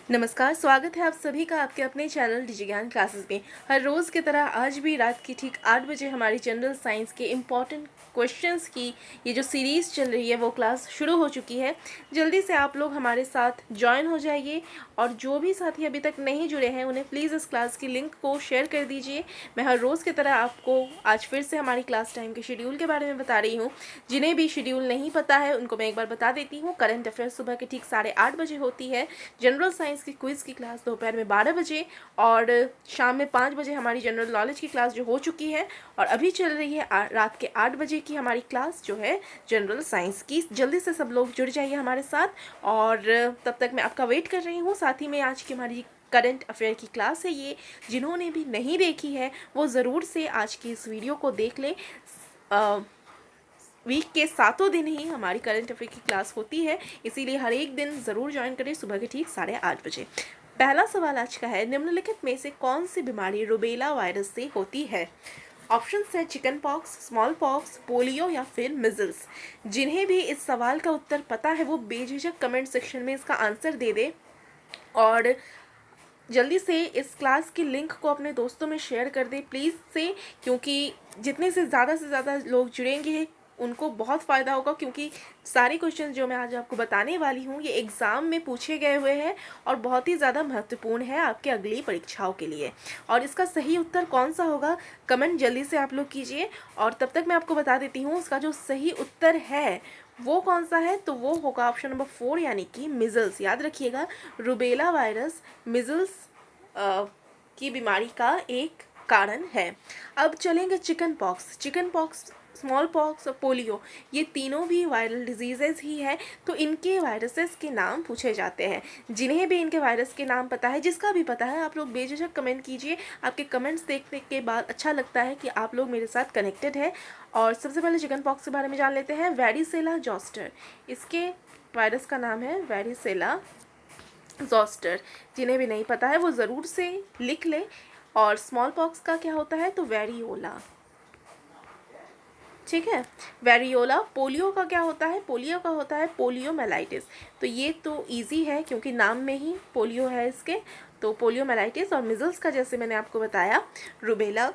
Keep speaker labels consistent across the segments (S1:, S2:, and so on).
S1: नमस्कार, स्वागत है आप सभी का आपके अपने चैनल डिजिज्ञान क्लासेस में। हर रोज़ की तरह आज भी रात की ठीक 8 बजे हमारी जनरल साइंस के इम्पॉर्टेंट क्वेश्चंस की ये जो सीरीज़ चल रही है वो क्लास शुरू हो चुकी है। जल्दी से आप लोग हमारे साथ ज्वाइन हो जाइए और जो भी साथी अभी तक नहीं जुड़े हैं उन्हें प्लीज़ इस क्लास की लिंक को शेयर कर दीजिए। मैं हर रोज़ की तरह आपको आज फिर से हमारी क्लास टाइम के शेड्यूल के बारे में बता रही हूँ। जिन्हें भी शेड्यूल नहीं पता है उनको मैं एक बार बता देती हूँ। करंट अफेयर्स सुबह के ठीक 8:30 बजे होती है। जनरल साइंस की क्विज़ की क्लास दोपहर में 12 बजे और शाम में 5 बजे हमारी जनरल नॉलेज की क्लास जो हो चुकी है और अभी चल रही है रात के 8 बजे की हमारी क्लास जो है जनरल साइंस की। जल्दी से सब लोग जुड़ जाइए हमारे साथ और तब तक मैं आपका वेट कर रही हूँ। साथ ही में आज की हमारी करंट अफेयर की क्लास है ये, जिन्होंने भी नहीं देखी है वो ज़रूर से आज की इस वीडियो को देख लें। वीक के 7 दिन ही हमारी करंट अफेयर की क्लास होती है, इसीलिए हर एक दिन ज़रूर ज्वाइन करें सुबह के ठीक 8:30 बजे। पहला सवाल आज का है, निम्नलिखित में से कौन सी बीमारी रुबेला वायरस से होती है? ऑप्शन है chicken pox, small pox, polio या फिर मिजल्स। जिन्हें भी इस सवाल का उत्तर पता है वो बेझिझक कमेंट सेक्शन में इसका आंसर दे दे और जल्दी से इस क्लास की लिंक को अपने दोस्तों में शेयर कर दे प्लीज़ से, क्योंकि जितने से ज़्यादा लोग जुड़ेंगे उनको बहुत फ़ायदा होगा। क्योंकि सारे क्वेश्चन जो मैं आज आपको बताने वाली हूँ ये एग्ज़ाम में पूछे गए हुए हैं और बहुत ही ज़्यादा महत्वपूर्ण है आपके अगली परीक्षाओं के लिए। और इसका सही उत्तर कौन सा होगा कमेंट जल्दी से आप लोग कीजिए। और तब तक मैं आपको बता देती हूँ उसका जो सही उत्तर है वो कौन सा है, तो वो होगा ऑप्शन नंबर 4 यानी कि मिजल्स। याद रखिएगा, रुबेला वायरस मिजल्स की बीमारी का एक कारण है। अब चलेंगे चिकन पॉक्स, स्मॉल पॉक्स और पोलियो, ये तीनों भी वायरल डिजीज़ेज़ ही है। तो इनके वायरसेस के नाम पूछे जाते हैं। जिन्हें भी इनके वायरस के नाम पता है, जिसका भी पता है, आप लोग बेझिझक कमेंट कीजिए। आपके कमेंट्स देखने के बाद अच्छा लगता है कि आप लोग मेरे साथ कनेक्टेड है। और सबसे पहले चिकन पॉक्स के बारे में जान लेते हैं। वेरिसेला जोस्टर, इसके वायरस का नाम है वेरिसेला जोस्टर। जिन्हें भी नहीं पता है वो ज़रूर से लिख ले। और स्मॉल पॉक्स का क्या होता है, तो वेरियोला, ठीक है, वेरियोला। पोलियो का क्या होता है, पोलियो का होता है पोलियोमेलाइटिस। तो ये तो इजी है क्योंकि नाम में ही पोलियो है इसके, तो पोलियोमेलाइटिस। और मिजल्स का जैसे मैंने आपको बताया रुबेला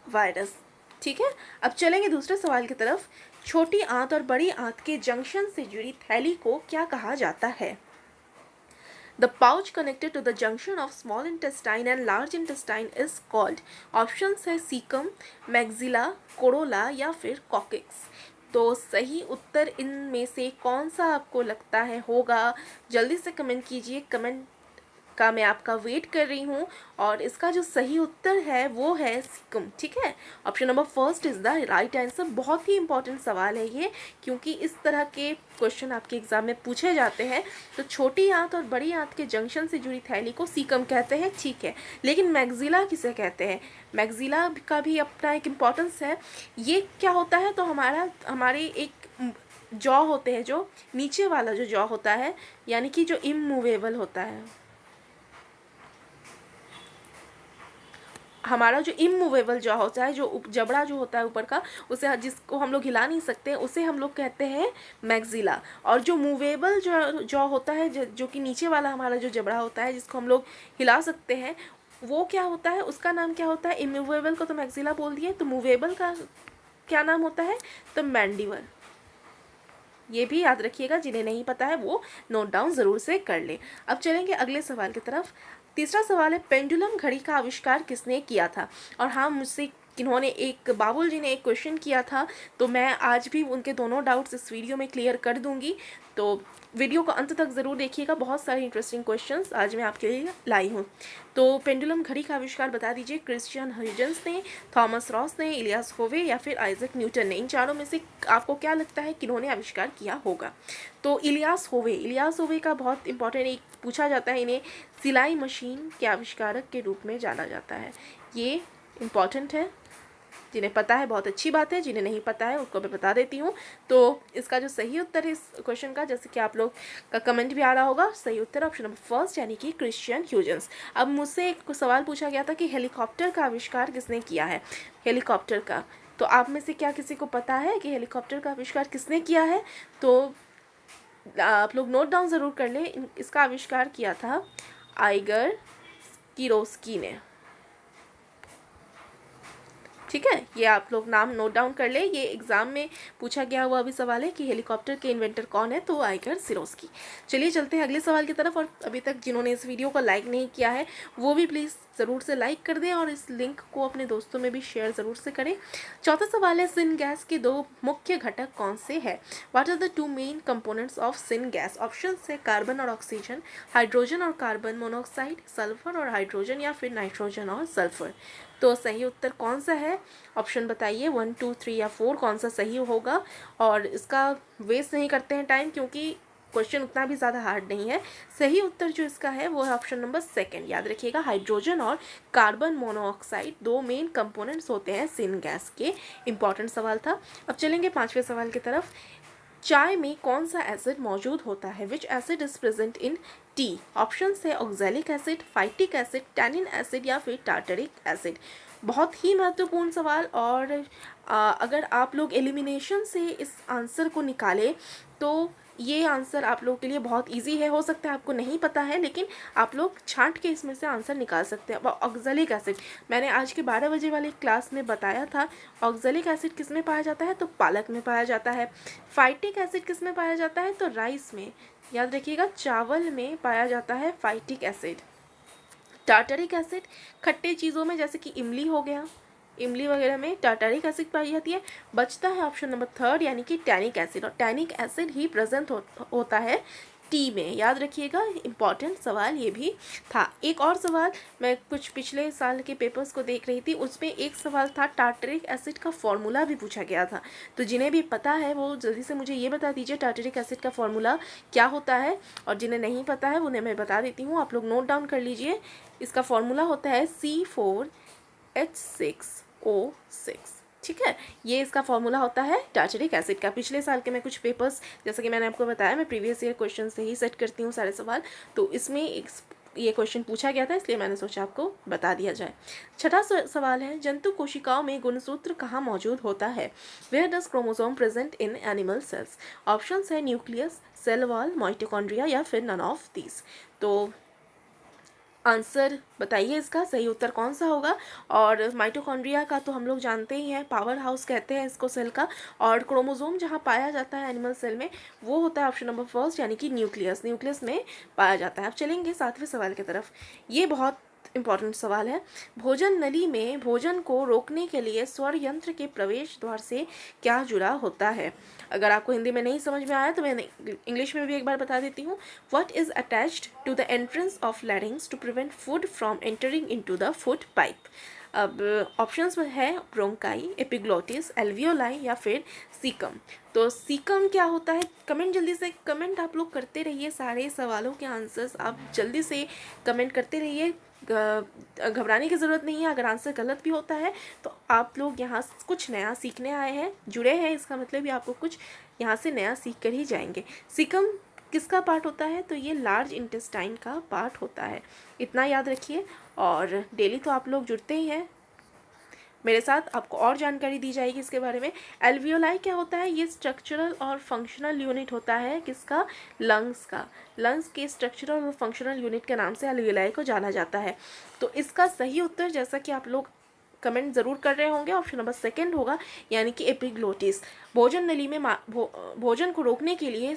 S1: वायरस, ठीक है। अब चलेंगे दूसरे सवाल की तरफ। छोटी आंत और बड़ी आंत के जंक्शन से जुड़ी थैली को क्या कहा जाता है? The pouch connected to the junction of small intestine and large intestine is called, options है सीकम, मैक्सिला, कोरोला या फिर कॉकेक्स। तो सही उत्तर इनमें से कौन सा आपको लगता है होगा, जल्दी से कमेंट कीजिए। कमेंट का मैं आपका वेट कर रही हूँ। और इसका जो सही उत्तर है वो है सिक्किम, ठीक है। Option number first is the right answer. बहुत ही इंपॉर्टेंट सवाल है ये, क्योंकि इस तरह के क्वेश्चन आपके एग्जाम में पूछे जाते हैं। तो छोटी आंत और बड़ी आंत के जंक्शन से जुड़ी थैली को सीकम कहते हैं, ठीक है। लेकिन मैक्सिला किसे कहते हैं? मैक्सिला का भी अपना एक इम्पॉर्टेंस है। ये क्या होता है, तो हमारे एक जॉ होते हैं, जो नीचे वाला जो जॉ होता है, यानी कि जो इमूवेबल होता है, हमारा जो इमूवेबल जॉ होता है, जो जबड़ा जो होता है ऊपर का, उसे जिसको हम लोग हिला नहीं सकते, उसे हम लोग कहते हैं मैक्सिला। और जो मूवेबल जॉ होता है, जो कि नीचे वाला हमारा जो जबड़ा होता है जिसको हम लोग हिला सकते हैं, वो क्या होता है, उसका नाम क्या होता है? इमूवेबल को तो मैक्सिला बोल दिए, तो मूवेबल का क्या नाम होता है? तो मैंडिबल। ये भी याद रखिएगा, जिन्हें नहीं पता है वो नोट डाउन ज़रूर से कर ले। अब चलेंगे अगले सवाल की तरफ। तीसरा सवाल है, पेंडुलम घड़ी का आविष्कार किसने किया था? और हाँ, मुझसे बाबुल जी ने एक क्वेश्चन किया था, तो मैं आज भी उनके दोनों डाउट्स इस वीडियो में क्लियर कर दूंगी। तो वीडियो को अंत तक ज़रूर देखिएगा, बहुत सारे इंटरेस्टिंग क्वेश्चंस आज मैं आपके लिए लाई हूँ। तो पेंडुलम घड़ी का आविष्कार बता दीजिए। क्रिश्चियन ह्यूजेंस ने, थॉमस रॉस ने, इलियास होवे या फिर आइजक न्यूटन ने। इन चारों में से आपको क्या लगता है किन्होंने आविष्कार किया होगा? तो इलियास होवे का बहुत इंपॉर्टेंट एक पूछा जाता है। इन्हें सिलाई मशीन के आविष्कारक के रूप में जाना जाता है। ये इम्पॉर्टेंट है, जिन्हें पता है बहुत अच्छी बात है, जिन्हें नहीं पता है उनको मैं बता देती हूँ। तो इसका जो सही उत्तर है इस क्वेश्चन का, जैसे कि आप लोग का कमेंट भी आ रहा होगा, सही उत्तर ऑप्शन नंबर फर्स्ट यानी कि क्रिश्चियन ह्यूजेंस। अब मुझसे एक सवाल पूछा गया था कि हेलीकॉप्टर का आविष्कार किसने किया है? हेलीकॉप्टर का, तो आप में से क्या किसी को पता है कि हेलीकॉप्टर का आविष्कार किसने किया है? तो आप लोग नोट डाउन ज़रूर कर लें। इसका आविष्कार किया था आइगर किरोस्की ने। ठीक है, ये आप लोग नाम नोट डाउन कर ले। ये एग्जाम में पूछा गया हुआ अभी सवाल है कि हेलीकॉप्टर के इन्वेंटर कौन है, तो आइगर सिरोस्की। चलिए चलते हैं अगले सवाल की तरफ। और अभी तक जिन्होंने इस वीडियो को लाइक नहीं किया है वो भी प्लीज़ ज़रूर से लाइक कर दें और इस लिंक को अपने दोस्तों में भी शेयर ज़रूर से करें। चौथा सवाल है, सिन गैस के दो मुख्य घटक कौन से हैं? What are the two main components of syn gas? Option है कार्बन और ऑक्सीजन, हाइड्रोजन और कार्बन मोनोऑक्साइड, सल्फर और हाइड्रोजन, या फिर नाइट्रोजन और सल्फर। तो सही उत्तर कौन सा है? ऑप्शन बताइए, 1, 2, 3 या 4 कौन सा सही होगा। और इसका वेस्ट नहीं करते हैं टाइम, क्योंकि क्वेश्चन उतना भी ज़्यादा हार्ड नहीं है। सही उत्तर जो इसका है वो है ऑप्शन नंबर 2। याद रखिएगा, हाइड्रोजन और कार्बन मोनोऑक्साइड दो मेन कंपोनेंट्स होते हैं सिन गैस के। इंपॉर्टेंट सवाल था। अब चलेंगे 5वें सवाल की तरफ। चाय में कौन सा एसिड मौजूद होता है? Which acid is present in tea? Option है oxalic acid, phytic acid, tannin acid, या फिर टार्टरिक एसिड। बहुत ही महत्वपूर्ण सवाल। और अगर आप लोग एलिमिनेशन से इस आंसर को निकालें तो ये आंसर आप लोगों के लिए बहुत इजी है। हो सकता है आपको नहीं पता है, लेकिन आप लोग छांट के इसमें से आंसर निकाल सकते हैं। ऑक्जेलिक एसिड मैंने आज के 12 बजे वाली क्लास में बताया था। ऑक्जेलिक एसिड किस में पाया जाता है? तो पालक में पाया जाता है। फाइटिक एसिड किस में पाया जाता है? तो राइस में। याद रखिएगा, चावल में पाया जाता है फाइटिक एसिड। टार्टरिक एसिड खट्टे चीज़ों में, जैसे कि इमली हो गया, इमली वगैरह में टार्टरिक एसिड पाई जाती है। बचता है ऑप्शन नंबर 3 यानी कि टैनिक एसिड, और टैनिक एसिड ही प्रेजेंट होता है टी में। याद रखिएगा, इंपॉर्टेंट सवाल ये भी था। एक और सवाल, मैं कुछ पिछले साल के पेपर्स को देख रही थी, उसमें एक सवाल था टार्टरिक एसिड का फॉर्मूला भी पूछा गया था। तो जिन्हें भी पता है वो जल्दी से मुझे ये बता दीजिए टार्टरिक एसिड का फॉर्मूला क्या होता है। और जिन्हें नहीं पता है उन्हें मैं बता देती हूँ, आप लोग नोट डाउन कर लीजिए। इसका फॉर्मूला होता है C4H6O6। ठीक है, ये इसका फॉर्मूला होता है टार्टरिक एसिड का। पिछले साल के मैं कुछ पेपर्स, जैसे कि मैंने आपको बताया, मैं प्रीवियस ईयर क्वेश्चन से ही सेट करती हूँ सारे सवाल, तो इसमें ये क्वेश्चन पूछा गया था, इसलिए मैंने सोचा आपको बता दिया जाए। छठा सवाल है, जंतु कोशिकाओं में गुणसूत्र कहाँ मौजूद होता है? Where does chromosome present in animal cells? Option है न्यूक्लियस, सेल वॉल, माइटोकॉन्ड्रिया, या फिर नन ऑफ दीज। तो आंसर बताइए, इसका सही उत्तर कौन सा होगा। और माइटोकॉन्ड्रिया का तो हम लोग जानते ही हैं, पावर हाउस कहते हैं इसको सेल का। और क्रोमोसोम जहाँ पाया जाता है एनिमल सेल में वो होता है ऑप्शन नंबर 1 यानी कि न्यूक्लियस। न्यूक्लियस में पाया जाता है। अब चलेंगे 7वें सवाल की तरफ। ये बहुत इंपॉर्टेंट सवाल है। भोजन नली में भोजन को रोकने के लिए स्वर यंत्र के प्रवेश द्वार से क्या जुड़ा होता है? अगर आपको हिंदी में नहीं समझ में आया तो मैं इंग्लिश में भी एक बार बता देती हूँ। What is attached to the entrance of larynx to prevent food from entering into the food pipe? अब ऑप्शंस में है ब्रोंकाई, एपिग्लोटिस, एल्वियोलाई, या फिर सीकम। तो सीकम क्या होता है? कमेंट जल्दी से, कमेंट आप लोग करते रहिए। सारे सवालों के आंसर्स आप जल्दी से कमेंट करते रहिए। घबराने की ज़रूरत नहीं है। अगर आंसर गलत भी होता है तो आप लोग यहाँ कुछ नया सीखने आए हैं, जुड़े हैं, इसका मतलब भी आपको कुछ यहाँ से नया सीख कर ही जाएंगे। सीकम किसका पार्ट होता है? तो ये लार्ज इंटेस्टाइन का पार्ट होता है। इतना याद रखिए। और डेली तो आप लोग जुड़ते ही हैं मेरे साथ, आपको और जानकारी दी जाएगी इसके बारे में। एल्वियोलाई क्या होता है? ये स्ट्रक्चरल और फंक्शनल यूनिट होता है किसका? लंग्स का। लंग्स के स्ट्रक्चरल और फंक्शनल यूनिट के नाम से एल्वियोलाई को जाना जाता है। तो इसका सही उत्तर, जैसा कि आप लोग कमेंट ज़रूर कर रहे होंगे, ऑप्शन नंबर 2 होगा, यानी कि एपिग्लोटिस। भोजन नली में भोजन को रोकने के लिए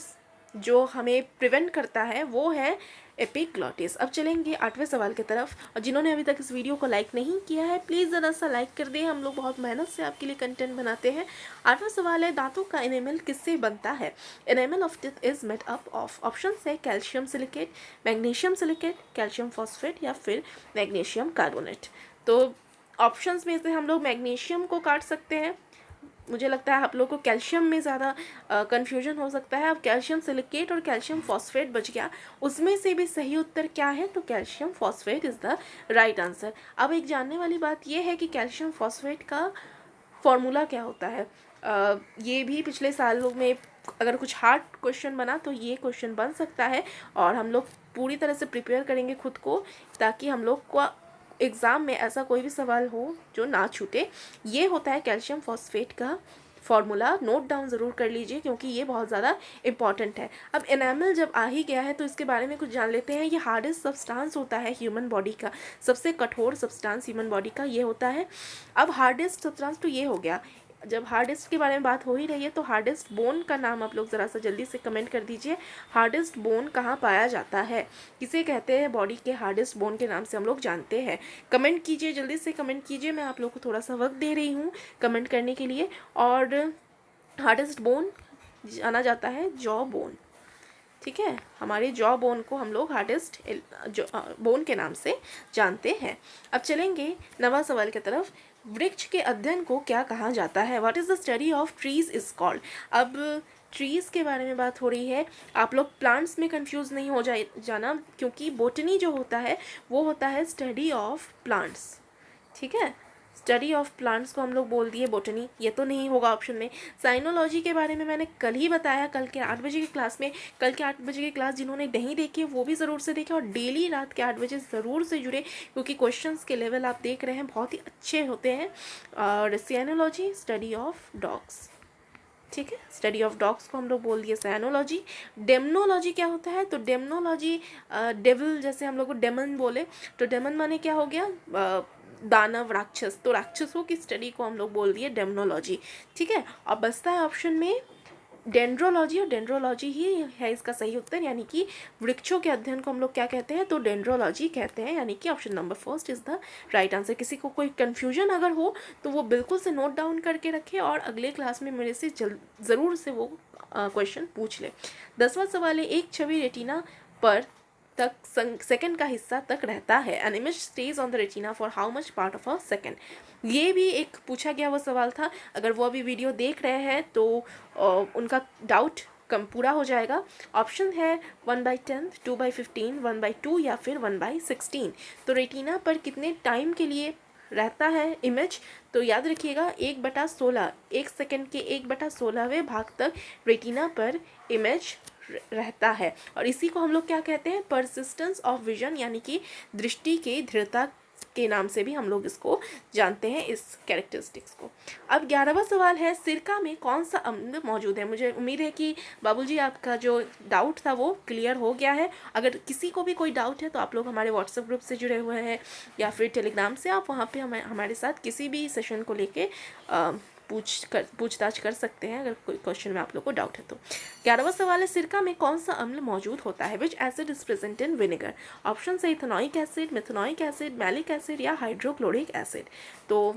S1: जो हमें प्रिवेंट करता है वो है एपिग्लोटिस। अब चलेंगे 8वें सवाल की तरफ। और जिन्होंने अभी तक इस वीडियो को लाइक नहीं किया है प्लीज़ ज़रा सा लाइक कर दें, हम लोग बहुत मेहनत से आपके लिए कंटेंट बनाते हैं। 8वां सवाल है, दांतों का एनेमल किससे बनता है? Enamel of teeth is made up of. Option है calcium silicate, magnesium silicate, calcium phosphate, या फिर मैग्नीशियम कार्बोनेट। तो ऑप्शंस में से हम लोग मैग्नीशियम को काट सकते हैं। मुझे लगता है आप लोगों को कैल्शियम में ज़्यादा कन्फ्यूजन हो सकता है। अब कैल्शियम सिलिकेट और कैल्शियम फॉस्फेट बच गया, उसमें से भी सही उत्तर क्या है? तो calcium phosphate is the right answer. अब एक जानने वाली बात यह है कि कैल्शियम फॉस्फेट का फॉर्मूला क्या होता है। ये भी पिछले सालों में अगर कुछ हार्ड क्वेश्चन बना तो ये क्वेश्चन बन सकता है। और हम लोग पूरी तरह से प्रिपेयर करेंगे खुद को, ताकि हम लोग को एग्ज़ाम में ऐसा कोई भी सवाल हो जो ना छूटे। ये होता है कैल्शियम फॉस्फेट का फॉर्मूला नोट डाउन ज़रूर कर लीजिए क्योंकि ये बहुत ज़्यादा इंपॉर्टेंट है। अब एनामल जब आ ही गया है तो इसके बारे में कुछ जान लेते हैं। ये हार्डेस्ट सब्सटेंस होता है ह्यूमन बॉडी का, सबसे कठोर सब्सटेंस ह्यूमन बॉडी का ये होता है। अब हार्डेस्ट सब्सटेंस तो ये हो गया। जब हार्डेस्ट के बारे में बात हो ही रही है तो हार्डेस्ट बोन का नाम आप लोग ज़रा सा जल्दी से कमेंट कर दीजिए। हार्डेस्ट बोन कहाँ पाया जाता है, किसे कहते हैं बॉडी के हार्डेस्ट बोन के नाम से हम लोग जानते हैं। कमेंट कीजिए, जल्दी से कमेंट कीजिए, मैं आप लोग को थोड़ा सा वक्त दे रही हूँ कमेंट करने के लिए। और हार्डेस्ट बोन जाना जाता है जॉ बोन, ठीक है। हमारे जॉ बोन को हम लोग हार्डेस्ट बोन के नाम से जानते हैं। अब चलेंगे नवा सवाल की तरफ। वृक्ष के अध्ययन को क्या कहा जाता है? What is the study of trees is called? अब ट्रीज़ के बारे में बात हो रही है, आप लोग प्लांट्स में कंफ्यूज नहीं हो जाना क्योंकि बोटनी जो होता है वो होता है स्टडी ऑफ प्लांट्स, ठीक है। स्टडी ऑफ प्लांट्स को हम लोग बोल दिए बोटनी, ये तो नहीं होगा ऑप्शन में। साइनोलॉजी के बारे में मैंने कल ही बताया, कल के 8 बजे की क्लास में। कल के 8 बजे की क्लास जिन्होंने नहीं देखी है वो भी ज़रूर से देखें और डेली रात के 8 बजे ज़रूर से जुड़े क्योंकि क्वेश्चंस के लेवल आप देख रहे हैं बहुत ही अच्छे होते हैं। और साइनोलॉजी स्टडी ऑफ डॉग्स, ठीक है। स्टडी ऑफ डॉग्स को हम लोग बोल दिए साइनोलॉजी। डेमनोलॉजी क्या होता है? तो डेमनोलॉजी डेविल, जैसे हम लोग को डेमन बोले तो डेमन माने क्या हो गया? दानव, राक्षस। तो राक्षसों की स्टडी को हम लोग बोल दिए डेमनोलॉजी, ठीक है। और बचता है ऑप्शन में डेंड्रोलॉजी, और डेंड्रोलॉजी ही है इसका सही उत्तर, यानी कि वृक्षों के अध्ययन को हम लोग क्या कहते हैं? तो डेंड्रोलॉजी कहते हैं, यानी कि option number first is the right answer. किसी को कोई कन्फ्यूजन अगर हो तो वो बिल्कुल से नोट डाउन करके रखे और अगले क्लास में मेरे से ज़रूर से वो क्वेश्चन पूछ ले। 10वां सवाल है, एक छवि रेटिना पर तक सेकंड का हिस्सा तक रहता है। An image stage on the retina for how much part of a second? ये भी एक पूछा गया वो सवाल था, अगर वो अभी वीडियो देख रहे हैं तो उनका डाउट कम पूरा हो जाएगा। ऑप्शन है 1/10, 2/15, 1/2 या फिर 1/16। तो रेटिना पर कितने टाइम के लिए रहता है इमेज? तो याद रखिएगा 1/16, एक सेकंड के 1/16वें भाग तक रेटिना पर इमेज रहता है। और इसी को हम लोग क्या कहते हैं? परसिस्टेंस ऑफ विजन, यानी कि दृष्टि की दृढ़ता के नाम से भी हम लोग इसको जानते हैं, इस कैरेक्टरिस्टिक्स को। अब 11वां सवाल है, सिरका में कौन सा अम्ल मौजूद है? मुझे उम्मीद है कि बाबूजी आपका जो डाउट था वो क्लियर हो गया है। अगर किसी को भी कोई डाउट है तो आप लोग हमारे व्हाट्सएप ग्रुप से जुड़े हुए हैं या फिर टेलीग्राम से, आप वहाँ पे हमारे साथ किसी भी सेशन को लेके पूछताछ कर सकते हैं अगर कोई क्वेश्चन में आप लोग को डाउट है तो। 11वां सवाल है, सिरका में कौन सा अम्ल मौजूद होता है? Which acid is present in vinegar? Option है ethanoic acid, methanoic acid, malic acid या हाइड्रोक्लोरिक एसिड। तो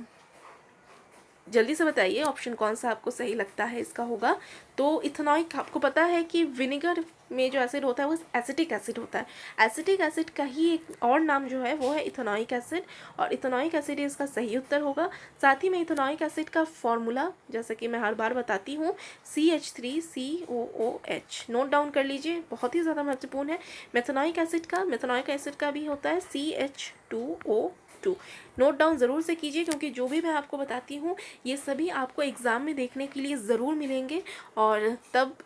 S1: जल्दी से बताइए ऑप्शन कौन सा आपको सही लगता है इसका होगा। तो इथेनॉइक, आपको पता है कि विनेगर में जो एसिड होता है वो एसिटिक एसिड होता है। एसिटिक एसिड का ही एक और नाम जो है वो है इथेनॉइक एसिड, और इथेनॉइक एसिड इसका सही उत्तर होगा। साथ ही में इथेनॉइक एसिड का फॉर्मूला जैसे कि मैं हर बार बताती हूँ CH3COOH, नोट डाउन कर लीजिए, बहुत ही ज़्यादा महत्वपूर्ण है। मेथनॉइक एसिड का भी होता है CH2O2, नोट डाउन ज़रूर से कीजिए क्योंकि जो भी मैं आपको बताती हूँ ये सभी आपको एग्ज़ाम में देखने के लिए ज़रूर मिलेंगे और तब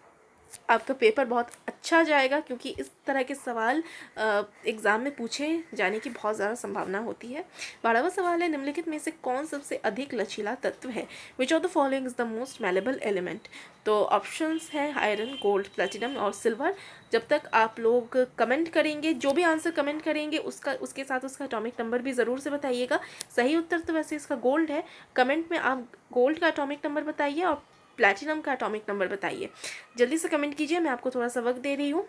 S1: आपका पेपर बहुत अच्छा जाएगा क्योंकि इस तरह के सवाल एग्ज़ाम में पूछे जाने की बहुत ज़्यादा संभावना होती है। 12वां सवाल है, निम्नलिखित में से कौन सबसे अधिक लचीला तत्व है? Which of the following is the most malleable element? तो ऑप्शंस हैं आयरन, गोल्ड, प्लेटिनम और सिल्वर। जब तक आप लोग कमेंट करेंगे, जो भी आंसर कमेंट करेंगे उसके साथ उसका एटॉमिक नंबर भी ज़रूर से बताइएगा। सही उत्तर तो वैसे इसका गोल्ड है, कमेंट में आप गोल्ड का एटॉमिक नंबर बताइए और प्लैटिनम का एटॉमिक नंबर बताइए। जल्दी से कमेंट कीजिए, मैं आपको थोड़ा सा वक्त दे रही हूँ।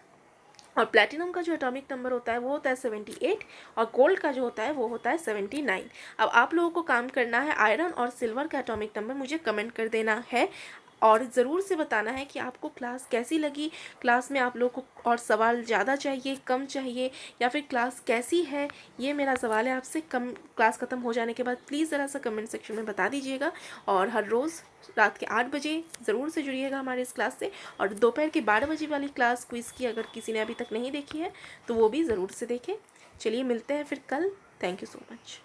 S1: और प्लैटिनम का जो एटॉमिक नंबर होता है वो होता है 78 और गोल्ड का जो होता है वो होता है 79। अब आप लोगों को काम करना है, आयरन और सिल्वर का एटॉमिक नंबर मुझे कमेंट कर देना है और ज़रूर से बताना है कि आपको क्लास कैसी लगी। क्लास में आप लोगों को और सवाल ज़्यादा चाहिए, कम चाहिए, या फिर क्लास कैसी है, ये मेरा सवाल है आपसे। क्लास ख़त्म हो जाने के बाद प्लीज़ ज़रा सा कमेंट सेक्शन में बता दीजिएगा। और हर रोज़ रात के 8 बजे ज़रूर से जुड़िएगा हमारे इस क्लास से। और दोपहर के 12 बजे वाली क्लास क्विज़ की अगर किसी ने अभी तक नहीं देखी है तो वो भी ज़रूर से देखें। चलिए मिलते हैं फिर कल। Thank you so much.